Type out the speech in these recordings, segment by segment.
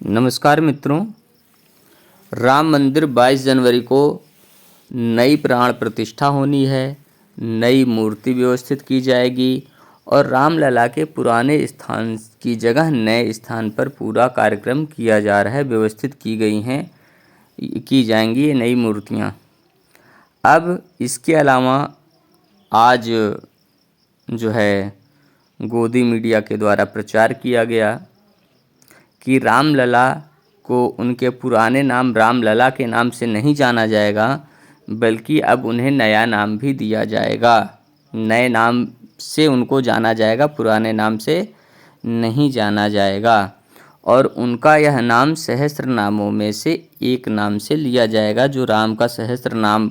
नमस्कार मित्रों। राम मंदिर 22 जनवरी को नई प्राण प्रतिष्ठा होनी है, नई मूर्ति व्यवस्थित की जाएगी और रामलला के पुराने स्थान की जगह नए स्थान पर पूरा कार्यक्रम किया जा रहा है। व्यवस्थित की जाएंगी ये नई मूर्तियाँ। अब इसके अलावा आज जो है गोदी मीडिया के द्वारा प्रचार किया गया कि रामलला को उनके पुराने नाम रामलला के नाम से नहीं जाना जाएगा, बल्कि अब उन्हें नया नाम भी दिया जाएगा। नए नाम से उनको जाना जाएगा, पुराने नाम से नहीं जाना जाएगा। और उनका यह नाम सहस्त्र नामों में से एक नाम से लिया जाएगा। जो राम का सहस्त्र नाम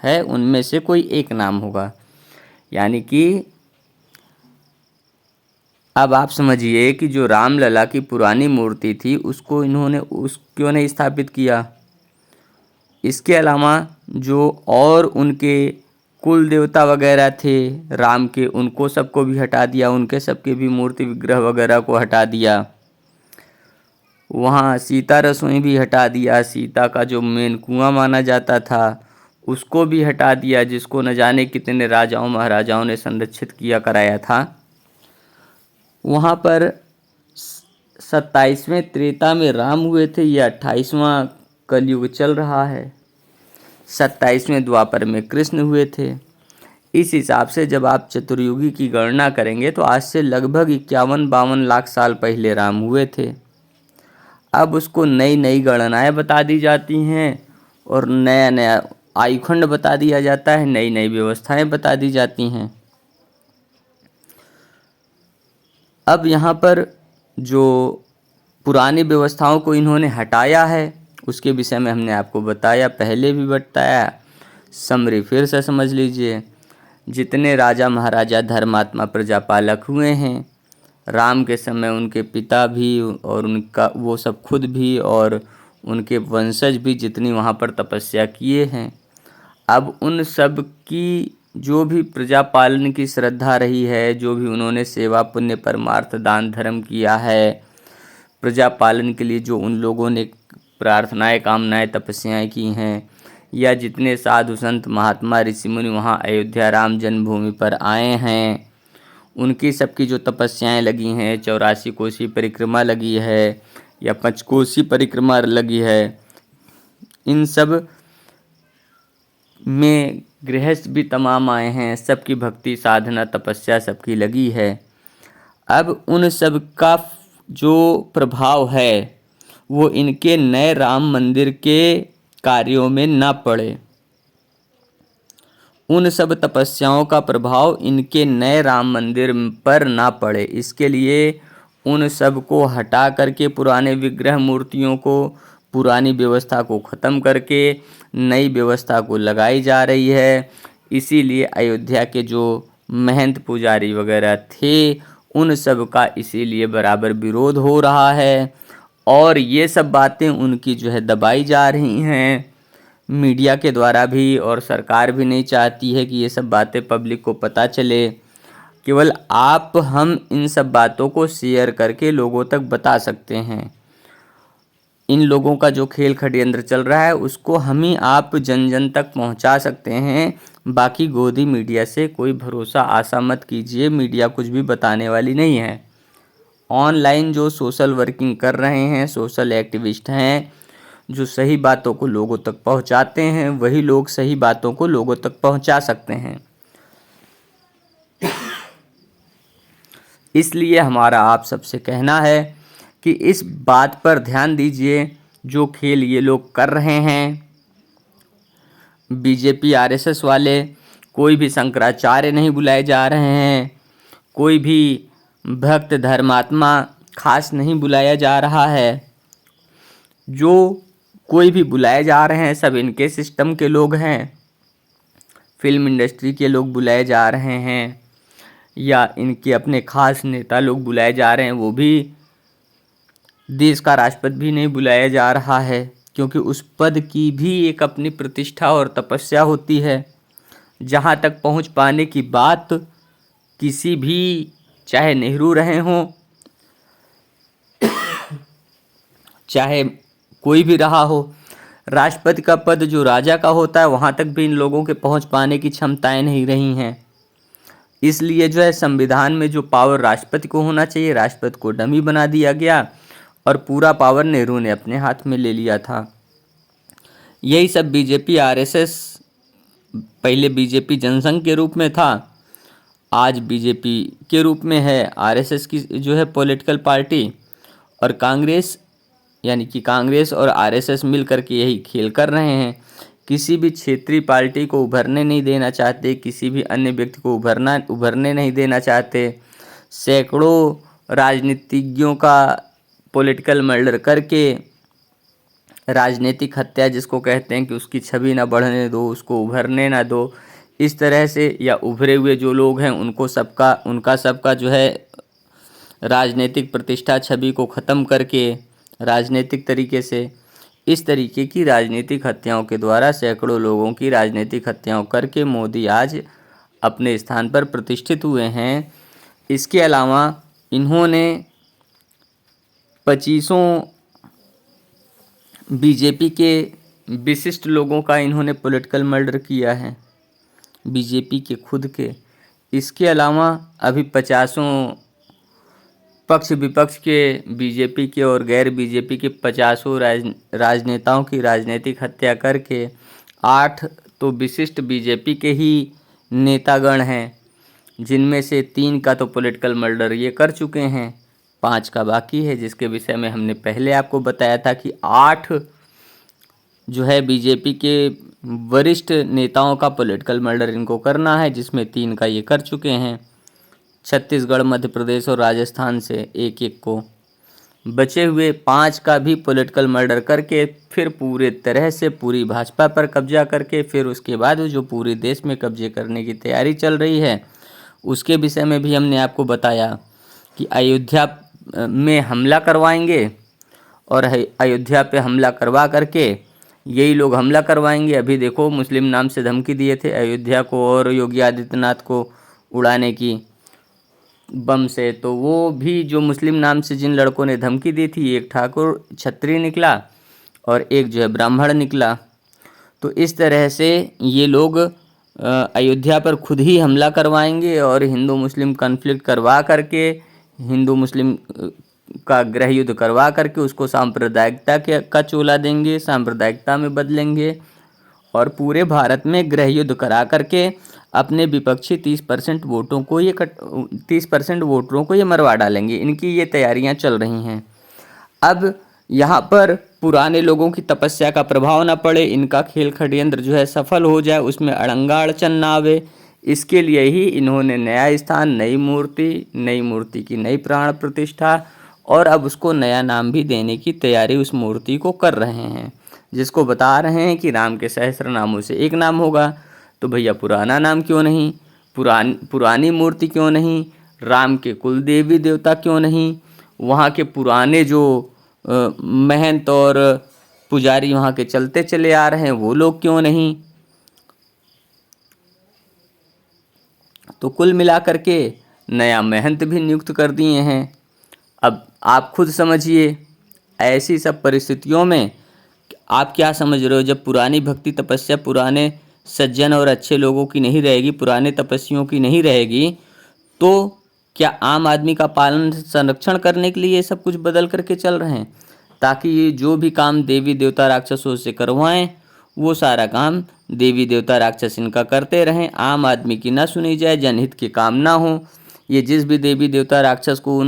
है उनमें से कोई एक नाम होगा। यानी कि अब आप समझिए कि जो रामलला की पुरानी मूर्ति थी उसको इन्होंने क्यों नहीं स्थापित किया। इसके अलावा जो और उनके कुल देवता वगैरह थे राम के, उनको सबको भी हटा दिया, उनके सबके भी मूर्ति विग्रह वगैरह को हटा दिया। वहाँ सीता रसोई भी हटा दिया। सीता का जो मेन कुआं माना जाता था उसको भी हटा दिया, जिसको न जाने कितने राजाओं महाराजाओं ने संरक्षित किया कराया था। वहाँ पर 27वें त्रेता में राम हुए थे, या 28वां कलयुग चल रहा है। 27वें द्वापर में कृष्ण हुए थे। इस हिसाब से जब आप चतुर्युगी की गणना करेंगे तो आज से लगभग 51-52 लाख साल पहले राम हुए थे। अब उसको नई नई गणनाएं बता दी जाती हैं और नया नया आयुखंड बता दिया जाता है, नई नई व्यवस्थाएं बता दी जाती हैं। अब यहाँ पर जो पुरानी व्यवस्थाओं को इन्होंने हटाया है उसके विषय में हमने आपको बताया, पहले भी बताया, समरी फिर से समझ लीजिए। जितने राजा महाराजा धर्मात्मा प्रजापालक हुए हैं राम के समय, उनके पिता भी और उनका वो सब खुद भी और उनके वंशज भी जितनी वहाँ पर तपस्या किए हैं, अब उन सब की जो भी प्रजा पालन की श्रद्धा रही है, जो भी उन्होंने सेवा पुण्य परमार्थ दान धर्म किया है, प्रजा पालन के लिए जो उन लोगों ने प्रार्थनाएं कामनाएं तपस्याएं की हैं, या जितने साधु संत महात्मा ऋषि मुनि वहाँ अयोध्या राम जन्मभूमि पर आए हैं, उनकी सबकी जो तपस्याएं लगी हैं, 84 कोसी परिक्रमा लगी है या पंचकोसी परिक्रमा लगी है, इन सब में गृहस्थ भी तमाम आए हैं, सबकी भक्ति साधना तपस्या सबकी लगी है। अब उन सब का जो प्रभाव है वो इनके नए राम मंदिर के कार्यों में ना पड़े। उन सब तपस्याओं का प्रभाव इनके नए राम मंदिर पर ना पड़े, इसके लिए उन सब को हटा करके पुराने विग्रह मूर्तियों को, पुरानी व्यवस्था को ख़त्म करके नई व्यवस्था को लगाई जा रही है। इसीलिए अयोध्या के जो महंत पुजारी वगैरह थे उन सब का इसीलिए बराबर विरोध हो रहा है और ये सब बातें उनकी जो है दबाई जा रही हैं मीडिया के द्वारा भी, और सरकार भी नहीं चाहती है कि ये सब बातें पब्लिक को पता चले। केवल आप हम इन सब बातों को शेयर करके लोगों तक बता सकते हैं। इन लोगों का जो खेल षड्यंत्र चल रहा है उसको हम ही आप जन जन तक पहुंचा सकते हैं। बाकी गोदी मीडिया से कोई भरोसा आशा मत कीजिए, मीडिया कुछ भी बताने वाली नहीं है। ऑनलाइन जो सोशल वर्किंग कर रहे हैं, सोशल एक्टिविस्ट हैं, जो सही बातों को लोगों तक पहुंचाते हैं, वही लोग सही बातों को लोगों तक पहुंचा सकते हैं। इसलिए हमारा आप सबसे कहना है कि इस बात पर ध्यान दीजिए, जो खेल ये लोग कर रहे हैं बीजेपी आरएसएस वाले, कोई भी शंकराचार्य नहीं बुलाए जा रहे हैं, कोई भी भक्त धर्मात्मा खास नहीं बुलाया जा रहा है। जो कोई भी बुलाए जा रहे हैं सब इनके सिस्टम के लोग हैं, फिल्म इंडस्ट्री के लोग बुलाए जा रहे हैं या इनके अपने खास नेता लोग बुलाए जा रहे हैं। वो भी देश का राष्ट्रपति भी नहीं बुलाया जा रहा है, क्योंकि उस पद की भी एक अपनी प्रतिष्ठा और तपस्या होती है। जहाँ तक पहुँच पाने की बात किसी भी, चाहे नेहरू रहे हों चाहे कोई भी रहा हो। राष्ट्रपति का पद जो राजा का होता है वहाँ तक भी इन लोगों के पहुँच पाने की क्षमताएं नहीं रही हैं। इसलिए जो है संविधान में जो पावर राष्ट्रपति को होना चाहिए, राष्ट्रपति को डमी बना दिया गया और पूरा पावर नेहरू ने अपने हाथ में ले लिया था। यही सब बीजेपी आरएसएस, पहले बीजेपी जनसंघ के रूप में था, आज बीजेपी के रूप में है आरएसएस की जो है पॉलिटिकल पार्टी, और कांग्रेस यानी कि कांग्रेस और आरएसएस मिल करके यही खेल कर रहे हैं। किसी भी क्षेत्रीय पार्टी को उभरने नहीं देना चाहते, किसी भी अन्य व्यक्ति को उभरने नहीं देना चाहते। सैकड़ों राजनीतिज्ञों का पॉलिटिकल मर्डर करके, राजनीतिक हत्या जिसको कहते हैं कि उसकी छवि ना बढ़ने दो, उसको उभरने ना दो, इस तरह से, या उभरे हुए जो लोग हैं उनका सबका जो है राजनीतिक प्रतिष्ठा छवि को ख़त्म करके राजनीतिक तरीके से, इस तरीके की राजनीतिक हत्याओं के द्वारा सैकड़ों लोगों की राजनीतिक हत्याओं करके मोदी आज अपने स्थान पर प्रतिष्ठित हुए हैं। इसके अलावा इन्होंने 25 बीजेपी के विशिष्ट लोगों का इन्होंने पॉलिटिकल मर्डर किया है, बीजेपी के खुद के। इसके अलावा अभी 50 पक्ष विपक्ष के, बीजेपी के और गैर बीजेपी के 50 राजनेताओं की राजनीतिक हत्या करके 8 तो विशिष्ट बीजेपी के ही नेतागण हैं, जिनमें से 3 का तो पॉलिटिकल मर्डर ये कर चुके हैं, 5 का बाकी है, जिसके विषय में हमने पहले आपको बताया था कि 8 जो है बीजेपी के वरिष्ठ नेताओं का पॉलिटिकल मर्डर इनको करना है, जिसमें 3 का ये कर चुके हैं। छत्तीसगढ़, मध्य प्रदेश और राजस्थान से एक एक को, बचे हुए 5 का भी पॉलिटिकल मर्डर करके फिर पूरे तरह से पूरी भाजपा पर कब्जा करके, फिर उसके बाद जो पूरे देश में कब्जे करने की तैयारी चल रही है, उसके विषय में भी हमने आपको बताया कि अयोध्या में हमला करवाएंगे, और अयोध्या पे हमला करवा करके यही लोग हमला करवाएंगे। अभी देखो मुस्लिम नाम से धमकी दिए थे अयोध्या को और योगी आदित्यनाथ को उड़ाने की बम से, तो वो भी जो मुस्लिम नाम से जिन लड़कों ने धमकी दी थी, एक ठाकुर क्षत्रिय निकला और एक जो है ब्राह्मण निकला। तो इस तरह से ये लोग अयोध्या पर खुद ही हमला करवाएंगे और हिंदू मुस्लिम कन्फ्लिक्ट करवा करके, हिंदू मुस्लिम का गृह युद्ध करवा करके उसको सांप्रदायिकता का चोला देंगे, सांप्रदायिकता में बदलेंगे और पूरे भारत में गृह युद्ध करा करके अपने विपक्षी 30% वोटों को 30% वोटरों को ये मरवा डालेंगे। इनकी ये तैयारियां चल रही हैं। अब यहाँ पर पुराने लोगों की तपस्या का प्रभाव ना पड़े, इनका खेल षड्यंत्र जो है सफल हो जाए, उसमें अड़ंगा अड़चन ना आवे, इसके लिए ही इन्होंने नया स्थान, नई मूर्ति की नई प्राण प्रतिष्ठा और अब उसको नया नाम भी देने की तैयारी उस मूर्ति को कर रहे हैं, जिसको बता रहे हैं कि राम के सहस्त्र नामों से एक नाम होगा। तो भैया पुराना नाम क्यों नहीं, पुरानी मूर्ति क्यों नहीं, राम के कुल देवी देवता क्यों नहीं, वहाँ के पुराने जो महंत और पुजारी वहाँ के चलते चले आ रहे हैं वो लोग क्यों नहीं। तो कुल मिलाकर के नया महंत भी नियुक्त कर दिए हैं। अब आप खुद समझिए, ऐसी सब परिस्थितियों में आप क्या समझ रहे हो, जब पुरानी भक्ति तपस्या पुराने सज्जन और अच्छे लोगों की नहीं रहेगी, पुराने तपस्वियों की नहीं रहेगी, तो क्या आम आदमी का पालन संरक्षण करने के लिए ये सब कुछ बदल करके चल रहे हैं, ताकि ये जो भी काम देवी देवता राक्षसों से करवाएं वो सारा काम देवी देवता राक्षस इनका करते रहें, आम आदमी की ना सुनी जाए, जनहित के काम ना हो। ये जिस भी देवी देवता राक्षस को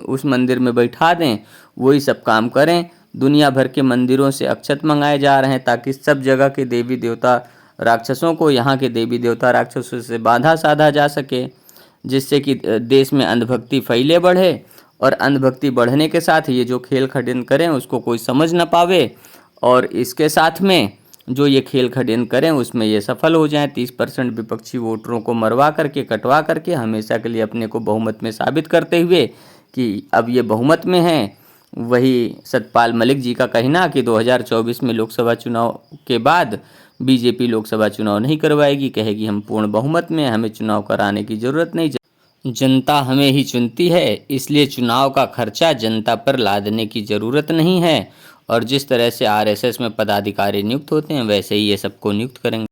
उस मंदिर में बैठा दें वही सब काम करें। दुनिया भर के मंदिरों से अक्षत मंगाए जा रहे हैं ताकि सब जगह के देवी देवता राक्षसों को यहाँ के देवी देवता राक्षसों से बाधा साधा जा सके, जिससे कि देश में अंधभक्ति फैले बढ़े और अंधभक्ति बढ़ने के साथ ये जो खेल षड्यंत्र करें उसको कोई समझ ना पावे, और इसके साथ में जो ये खेल षड्यंत्र करें उसमें ये सफल हो जाएं, 30% विपक्षी वोटरों को मरवा करके कटवा करके हमेशा के लिए अपने को बहुमत में साबित करते हुए कि अब ये बहुमत में हैं। वही सतपाल मलिक जी का कहना कि 2024 में लोकसभा चुनाव के बाद बीजेपी लोकसभा चुनाव नहीं करवाएगी, कहेगी हम पूर्ण बहुमत में, हमें चुनाव कराने की ज़रूरत नहीं। जनता हमें ही चुनती है, इसलिए चुनाव का खर्चा जनता पर लादने की ज़रूरत नहीं है। और जिस तरह से आरएसएस में पदाधिकारी नियुक्त होते हैं वैसे ही ये सबको नियुक्त करेंगे।